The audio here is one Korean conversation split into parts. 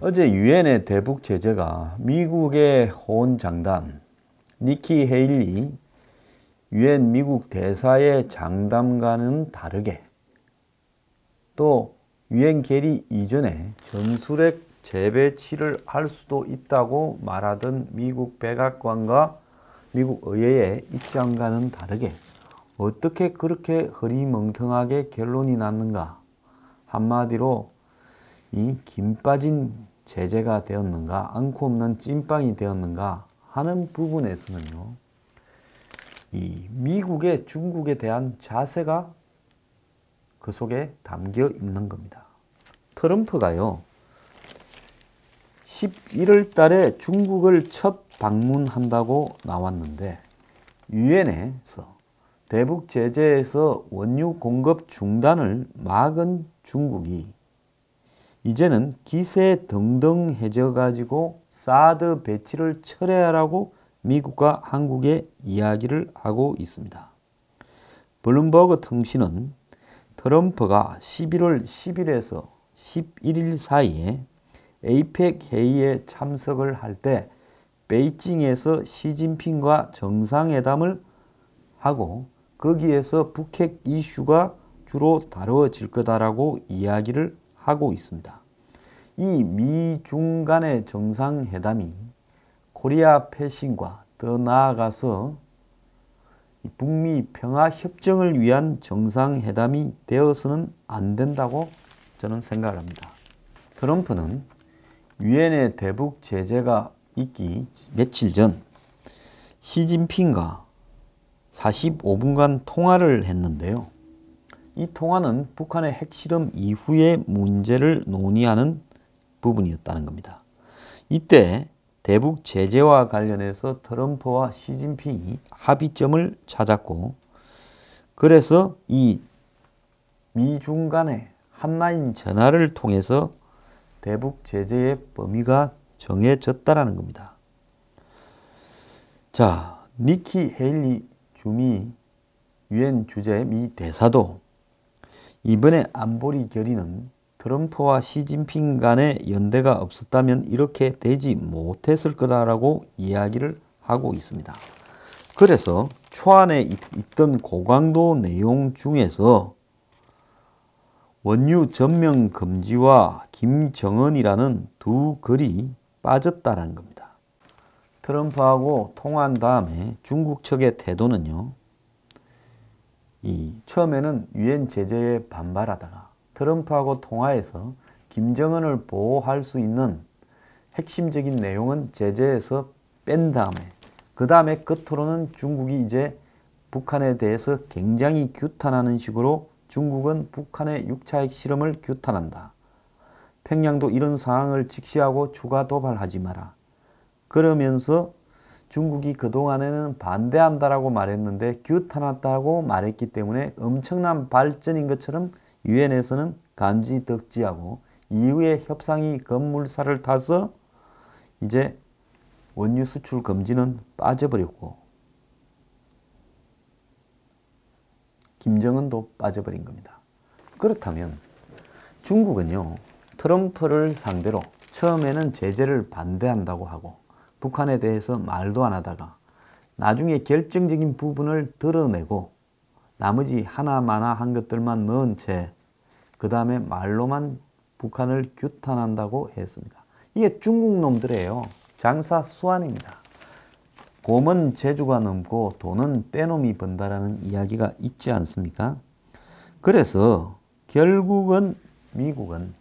어제 유엔의 대북 제재가 미국의 호언장담 니키 헤일리 유엔 미국 대사의 장담과는 다르게 또 유엔 결의 이전에 전술핵 재배치를 할 수도 있다고 말하던 미국 백악관과 미국 의회의 입장과는 다르게 어떻게 그렇게 흐리멍텅하게 결론이 났는가? 한마디로 이 김 빠진 제재가 되었는가, 안고 없는 찐빵이 되었는가 하는 부분에서는요, 이 미국의 중국에 대한 자세가 그 속에 담겨 있는 겁니다. 트럼프가요, 11월 달에 중국을 첫 방문한다고 나왔는데, 유엔에서 대북 제재에서 원유 공급 중단을 막은 중국이 이제는 기세등등해져 가지고 사드 배치를 철회하라고 미국과 한국에 이야기를 하고 있습니다. 블룸버그 통신은 트럼프가 11월 10일에서 11일 사이에 에이펙 회의에 참석을 할 때 베이징에서 시진핑과 정상회담을 하고 거기에서 북핵 이슈가 주로 다뤄질 거다라고 이야기를 하고 있습니다. 이 미중 간의 정상회담이 코리아 패싱과 더 나아가서 북미 평화협정을 위한 정상회담이 되어서는 안 된다고 저는 생각을 합니다. 트럼프는 유엔의 대북 제재가 있기 며칠 전 시진핑과 45분간 통화를 했는데요. 이 통화는 북한의 핵실험 이후의 문제를 논의하는 부분이었다는 겁니다. 이때 대북 제재와 관련해서 트럼프와 시진핑이 합의점을 찾았고, 그래서 이 미중 간의 한라인 전화를 통해서 대북 제재의 범위가 정해졌다라는 겁니다. 자, 니키 헤일리 주미 유엔 주재 미 대사도 이번에 안보리 결의는 트럼프와 시진핑 간의 연대가 없었다면 이렇게 되지 못했을 거다라고 이야기를 하고 있습니다. 그래서 초안에 있던 고강도 내용 중에서 원유 전면 금지와 김정은이라는 두 글이 빠졌다는 겁니다. 트럼프하고 통화한 다음에 중국 측의 태도는요, 처음에는 유엔 제재에 반발하다가 트럼프하고 통화해서 김정은을 보호할 수 있는 핵심적인 내용은 제재에서 뺀 다음에 그 다음에 끝으로는 중국이 이제 북한에 대해서 굉장히 규탄하는 식으로 중국은 북한의 6차 핵실험을 규탄한다. 평양도 이런 상황을 직시하고 추가 도발하지 마라. 그러면서 중국이 그동안에는 반대한다라고 말했는데 규탄한다고 말했기 때문에 엄청난 발전인 것처럼 유엔에서는 감지덕지하고 이후에 협상이 급물살을 타서 이제 원유 수출 금지는 빠져버렸고 김정은도 빠져버린 겁니다. 그렇다면 중국은요, 트럼프를 상대로 처음에는 제재를 반대한다고 하고 북한에 대해서 말도 안 하다가 나중에 결정적인 부분을 드러내고 나머지 하나마나 한 것들만 넣은 채 그 다음에 말로만 북한을 규탄한다고 했습니다. 이게 중국 놈들이에요. 장사 수완입니다. 곰은 재주가 넘고 돈은 떼놈이 번다라는 이야기가 있지 않습니까? 그래서 결국은 미국은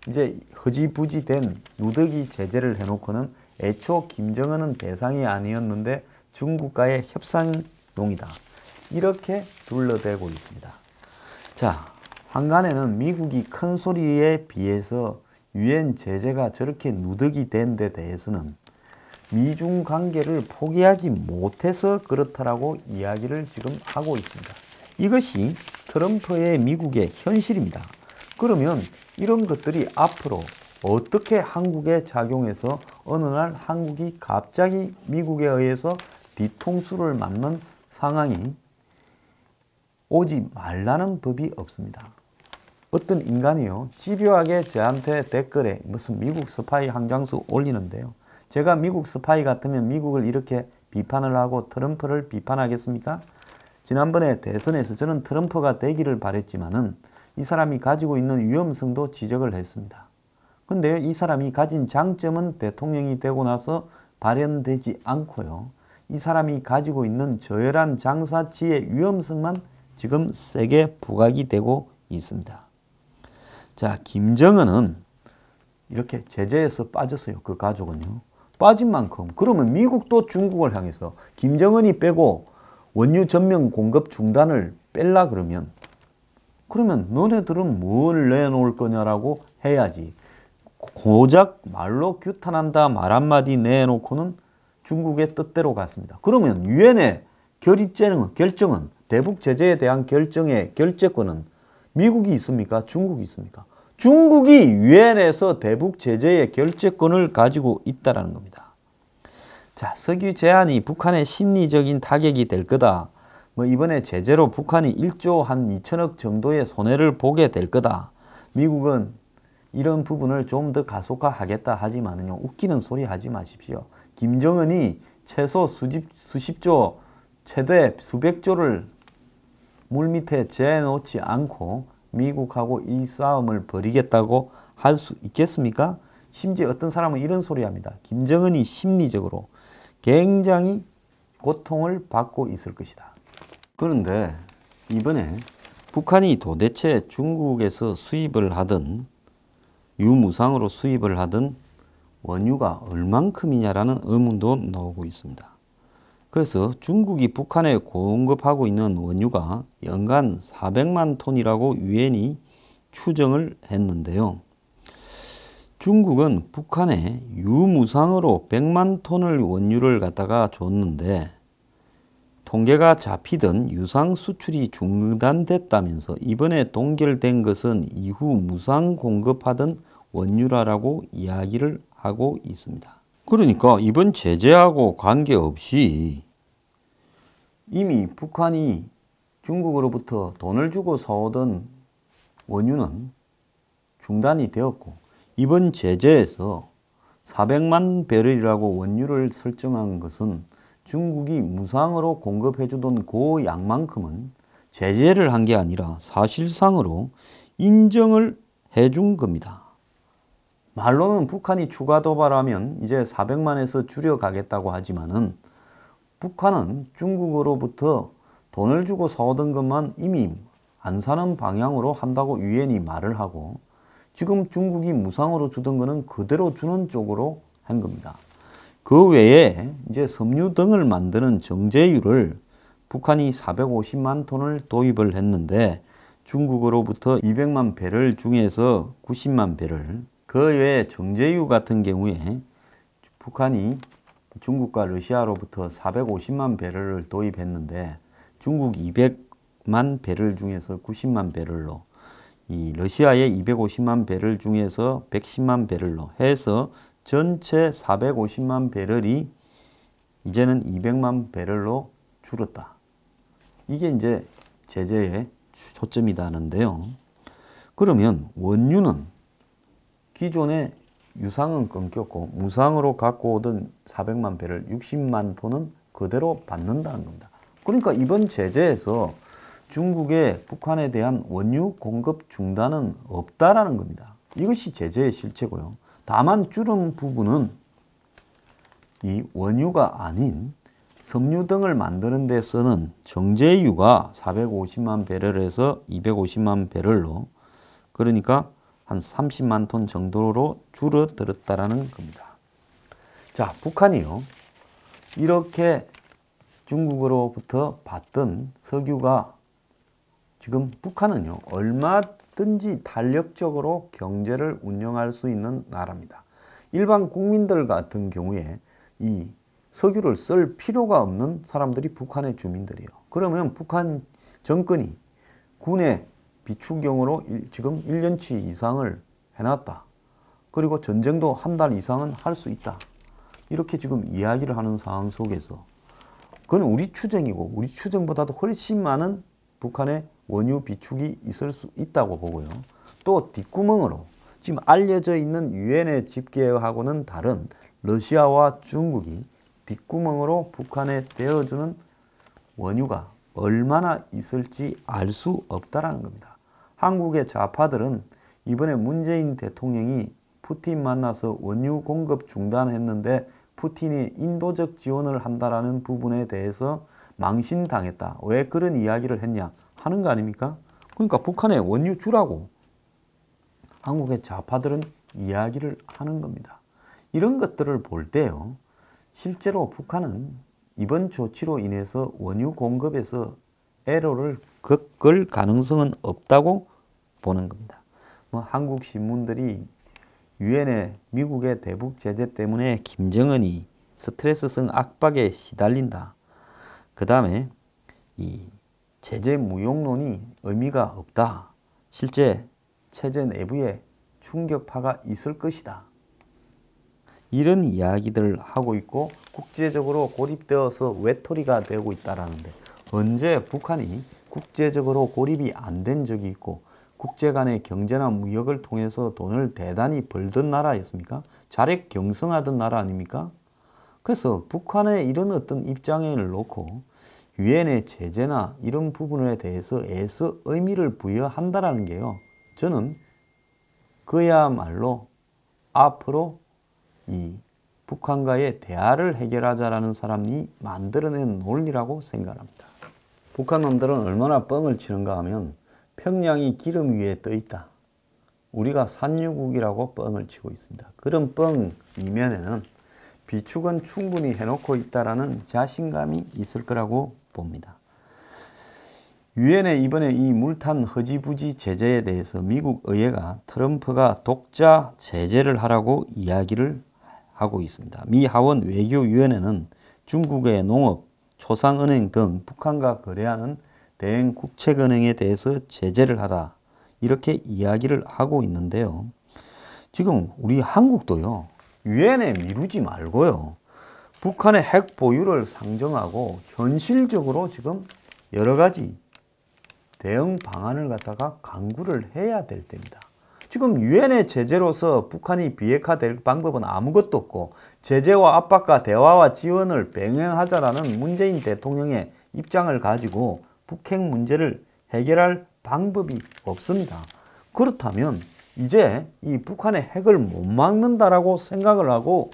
이제 흐지부지 된 누더기 제재를 해놓고는 애초 김정은은 대상이 아니었는데 중국과의 협상용이다. 이렇게 둘러대고 있습니다. 자, 한간에는 미국이 큰 소리에 비해서 유엔 제재가 저렇게 누더기 된 데 대해서는 미중 관계를 포기하지 못해서 그렇다라고 이야기를 지금 하고 있습니다. 이것이 트럼프의 미국의 현실입니다. 그러면 이런 것들이 앞으로 어떻게 한국에 작용해서 어느 날 한국이 갑자기 미국에 의해서 뒤통수를 맞는 상황이 오지 말라는 법이 없습니다. 어떤 인간이요, 집요하게 저한테 댓글에 무슨 미국 스파이 항장수 올리는데요. 제가 미국 스파이 같으면 미국을 이렇게 비판을 하고 트럼프를 비판하겠습니까? 지난번에 대선에서 저는 트럼프가 되기를 바랬지만은 이 사람이 가지고 있는 위험성도 지적을 했습니다. 근데 이 사람이 가진 장점은 대통령이 되고 나서 발현되지 않고요. 이 사람이 가지고 있는 저열한 장사치의 위험성만 지금 세게 부각이 되고 있습니다. 자, 김정은은 이렇게 제재에서 빠졌어요. 그 가족은요. 빠진 만큼 그러면 미국도 중국을 향해서 김정은이 빼고 원유 전면 공급 중단을 뺄라 그러면 너네들은 뭘 내놓을 거냐라고 해야지. 고작 말로 규탄한다 말 한마디 내놓고는 중국의 뜻대로 갔습니다. 그러면 유엔의 결정은 대북 제재에 대한 결정의 결재권은 미국이 있습니까? 중국이 있습니까? 중국이 유엔에서 대북 제재의 결재권을 가지고 있다는 겁니다. 자, 석유 제한이 북한의 심리적인 타격이 될 거다. 이번에 제재로 북한이 1조 한 2천억 정도의 손해를 보게 될 거다. 미국은 이런 부분을 좀 더 가속화하겠다 하지만요. 웃기는 소리 하지 마십시오. 김정은이 최소 수십조, 최대 수백조를 물밑에 재놓지 않고 미국하고 이 싸움을 벌이겠다고 할 수 있겠습니까? 심지어 어떤 사람은 이런 소리 합니다. 김정은이 심리적으로 굉장히 고통을 받고 있을 것이다. 그런데 이번에 북한이 도대체 중국에서 수입을 하든 유무상으로 수입을 하든 원유가 얼만큼이냐라는 의문도 나오고 있습니다. 그래서 중국이 북한에 공급하고 있는 원유가 연간 400만 톤이라고 유엔이 추정을 했는데요. 중국은 북한에 유무상으로 100만 톤을 원유를 갖다가 줬는데 통계가 잡히던 유상 수출이 중단됐다면서 이번에 동결된 것은 이후 무상 공급하던 원유라고 이야기를 하고 있습니다. 그러니까 이번 제재하고 관계없이 이미 북한이 중국으로부터 돈을 주고 사오던 원유는 중단이 되었고 이번 제재에서 400만 배럴이라고 원유를 설정한 것은 중국이 무상으로 공급해주던 그 양만큼은 제재를 한 게 아니라 사실상으로 인정을 해준 겁니다. 말로는 북한이 추가 도발하면 이제 400만에서 줄여가겠다고 하지만은 북한은 중국으로부터 돈을 주고 사오던 것만 이미 안 사는 방향으로 한다고 유엔이 말을 하고 지금 중국이 무상으로 주던 거는 그대로 주는 쪽으로 한 겁니다. 그 외에 이제 섬유 등을 만드는 정제유를 북한이 450만 톤을 도입을 했는데 중국으로부터 200만 배럴 중에서 90만 배럴, 그 외에 정제유 같은 경우에 북한이 중국과 러시아로부터 450만 배럴을 도입했는데 중국 200만 배럴 중에서 90만 배럴로 이 러시아의 250만 배럴 중에서 110만 배럴로 해서 전체 450만 배럴이 이제는 200만 배럴로 줄었다. 이게 이제 제재의 초점이다는데요. 그러면 원유는 기존의 유상은 끊겼고 무상으로 갖고 오던 400만 배럴 60만 톤은 그대로 받는다는 겁니다. 그러니까 이번 제재에서 중국의 북한에 대한 원유 공급 중단은 없다라는 겁니다. 이것이 제재의 실체고요. 다만 줄은 부분은 이 원유가 아닌 섬유 등을 만드는 데 쓰는 정제유가 450만 배럴에서 250만 배럴로 그러니까 한 30만 톤 정도로 줄어들었다라는 겁니다. 자, 북한이요. 이렇게 중국으로부터 받던 석유가 지금 북한은요. 얼마든지 탄력적으로 경제를 운영할 수 있는 나라입니다. 일반 국민들 같은 경우에 이 석유를 쓸 필요가 없는 사람들이 북한의 주민들이에요. 그러면 북한 정권이 군의 비축용으로 지금 1년치 이상을 해놨다. 그리고 전쟁도 한 달 이상은 할 수 있다. 이렇게 지금 이야기를 하는 상황 속에서 그건 우리 추정이고 우리 추정보다도 훨씬 많은 북한의 원유 비축이 있을 수 있다고 보고요. 또 뒷구멍으로 지금 알려져 있는 유엔의 집계하고는 다른 러시아와 중국이 뒷구멍으로 북한에 떼어주는 원유가 얼마나 있을지 알 수 없다라는 겁니다. 한국의 좌파들은 이번에 문재인 대통령이 푸틴 만나서 원유 공급 중단했는데 푸틴이 인도적 지원을 한다라는 부분에 대해서 망신당했다. 왜 그런 이야기를 했냐 하는 거 아닙니까? 그러니까 북한에 원유 주라고 한국의 좌파들은 이야기를 하는 겁니다. 이런 것들을 볼 때요. 실제로 북한은 이번 조치로 인해서 원유 공급에서 에러를 겪을 가능성은 없다고 보는 겁니다. 한국 신문들이 유엔의 미국의 대북 제재 때문에 김정은이 스트레스성 압박에 시달린다. 그 다음에 이 제재 무용론이 의미가 없다. 실제 체제 내부에 충격파가 있을 것이다. 이런 이야기들을 하고 있고 국제적으로 고립되어서 외톨이가 되고 있다라는데 언제 북한이 국제적으로 고립이 안 된 적이 있고 국제 간의 경제나 무역을 통해서 돈을 대단히 벌던 나라였습니까? 자력 경성하던 나라 아닙니까? 그래서 북한의 이런 어떤 입장을 놓고 유엔의 제재나 이런 부분에 대해서 애써 의미를 부여한다라는 게요. 저는 그야말로 앞으로 이 북한과의 대화를 해결하자라는 사람이 만들어낸 논리라고 생각합니다. 북한 놈들은 얼마나 뻥을 치는가 하면 평양이 기름 위에 떠 있다. 우리가 산유국이라고 뻥을 치고 있습니다. 그런 뻥 이면에는 비축은 충분히 해놓고 있다라는 자신감이 있을 거라고 봅니다. 유엔의 이번에 이 물탄 허지부지 제재에 대해서 미국 의회가 트럼프가 독자 제재를 하라고 이야기를 하고 있습니다. 미 하원 외교위원회는 중국의 농업, 초상은행 등 북한과 거래하는 대행 국책은행에 대해서 제재를 하라 이렇게 이야기를 하고 있는데요. 지금 우리 한국도요. 유엔에 미루지 말고요. 북한의 핵 보유를 상정하고 현실적으로 지금 여러 가지 대응 방안을 갖다가 강구를 해야 될 때입니다. 지금 유엔의 제재로서 북한이 비핵화될 방법은 아무것도 없고 제재와 압박과 대화와 지원을 병행하자라는 문재인 대통령의 입장을 가지고 북핵 문제를 해결할 방법이 없습니다. 그렇다면 이제 이 북한의 핵을 못 막는다라고 생각을 하고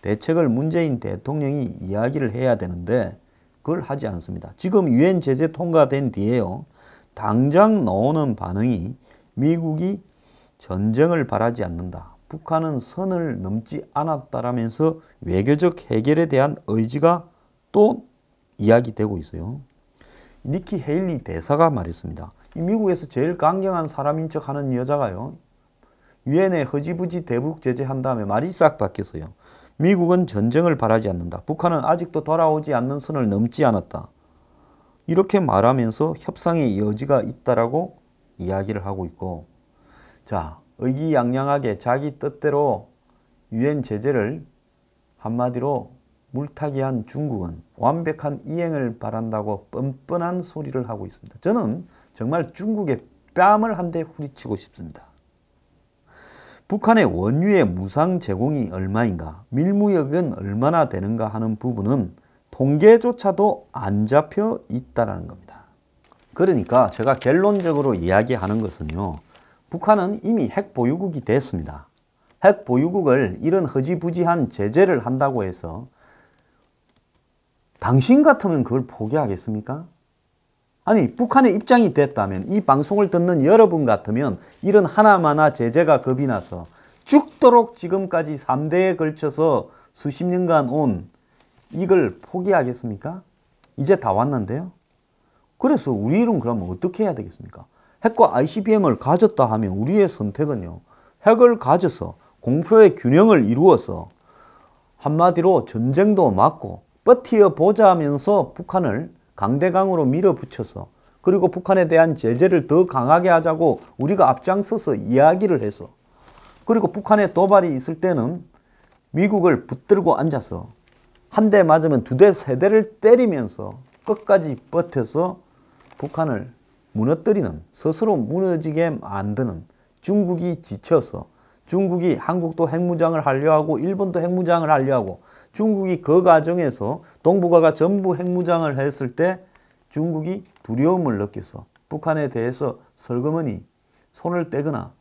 대책을 문재인 대통령이 이야기를 해야 되는데 그걸 하지 않습니다. 지금 유엔 제재 통과된 뒤에요. 당장 나오는 반응이 미국이 전쟁을 바라지 않는다. 북한은 선을 넘지 않았다라면서 외교적 해결에 대한 의지가 또 이야기되고 있어요. 니키 헤일리 대사가 말했습니다. 이 미국에서 제일 강경한 사람인 척 하는 여자가요. 유엔에 허지부지 대북 제재한 다음에 말이 싹 바뀌었어요. 미국은 전쟁을 바라지 않는다. 북한은 아직도 돌아오지 않는 선을 넘지 않았다. 이렇게 말하면서 협상의 여지가 있다라고 이야기를 하고 있고 자, 의기양양하게 자기 뜻대로 유엔 제재를 한마디로 물타기한 중국은 완벽한 이행을 바란다고 뻔뻔한 소리를 하고 있습니다. 저는 정말 중국의 뺨을 한 대 후리치고 싶습니다. 북한의 원유의 무상 제공이 얼마인가, 밀무역은 얼마나 되는가 하는 부분은 통계조차도 안 잡혀 있다는 겁니다. 그러니까 제가 결론적으로 이야기하는 것은요. 북한은 이미 핵 보유국이 됐습니다. 핵 보유국을 이런 허지부지한 제재를 한다고 해서 당신 같으면 그걸 포기하겠습니까? 아니 북한의 입장이 됐다면 이 방송을 듣는 여러분 같으면 이런 하나마나 제재가 겁이 나서 죽도록 지금까지 3대에 걸쳐서 수십 년간 온 이걸 포기하겠습니까? 이제 다 왔는데요. 그래서 우리는 그러면 어떻게 해야 되겠습니까? 핵과 ICBM을 가졌다 하면 우리의 선택은요. 핵을 가져서 공표의 균형을 이루어서 한마디로 전쟁도 막고 버티어보자 하면서 북한을 강대강으로 밀어붙여서 그리고 북한에 대한 제재를 더 강하게 하자고 우리가 앞장서서 이야기를 해서 그리고 북한에 도발이 있을 때는 미국을 붙들고 앉아서 한 대 맞으면 두 대, 세 대를 때리면서 끝까지 버텨서 북한을 무너뜨리는, 스스로 무너지게 만드는 중국이 지쳐서 중국이 한국도 핵무장을 하려 하고 일본도 핵무장을 하려 하고 중국이 그 과정에서 동북아가 전부 핵무장을 했을 때 중국이 두려움을 느껴서 북한에 대해서 설그머니 손을 떼거나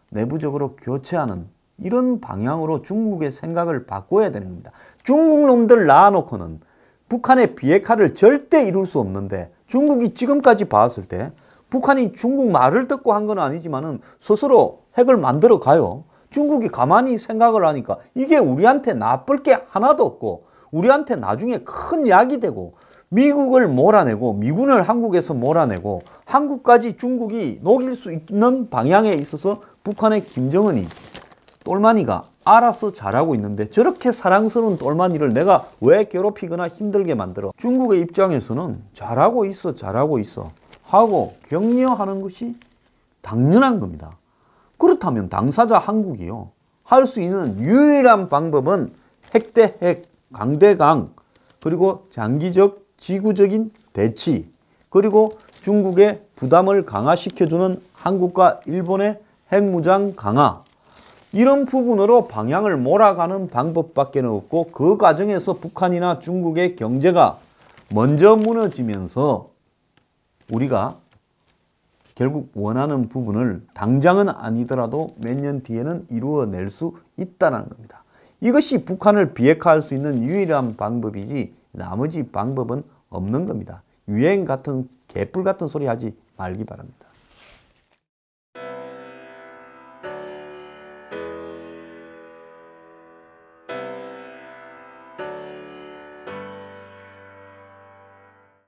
내부적으로 교체하는 이런 방향으로 중국의 생각을 바꿔야 되는 겁니다. 중국 놈들 낳아놓고는 북한의 비핵화를 절대 이룰 수 없는데 중국이 지금까지 봤을 때 북한이 중국 말을 듣고 한 건 아니지만은 스스로 핵을 만들어 가요. 중국이 가만히 생각을 하니까 이게 우리한테 나쁠 게 하나도 없고 우리한테 나중에 큰 약이 되고 미국을 몰아내고 미군을 한국에서 몰아내고 한국까지 중국이 녹일 수 있는 방향에 있어서 북한의 김정은이 똘마니가 알아서 잘하고 있는데 저렇게 사랑스러운 똘마니를 내가 왜 괴롭히거나 힘들게 만들어. 중국의 입장에서는 잘하고 있어 하고 격려하는 것이 당연한 겁니다. 그렇다면 당사자 한국이요 할 수 있는 유일한 방법은 핵 대 핵, 강 대 강, 그리고 장기적 지구적인 대치, 그리고 중국의 부담을 강화시켜주는 한국과 일본의 핵무장 강화, 이런 부분으로 방향을 몰아가는 방법밖에 없고 그 과정에서 북한이나 중국의 경제가 먼저 무너지면서 우리가 결국 원하는 부분을 당장은 아니더라도 몇 년 뒤에는 이루어낼 수 있다는 겁니다. 이것이 북한을 비핵화할 수 있는 유일한 방법이지 나머지 방법은 없는 겁니다. 유행 같은 개뿔 같은 소리 하지 말기 바랍니다.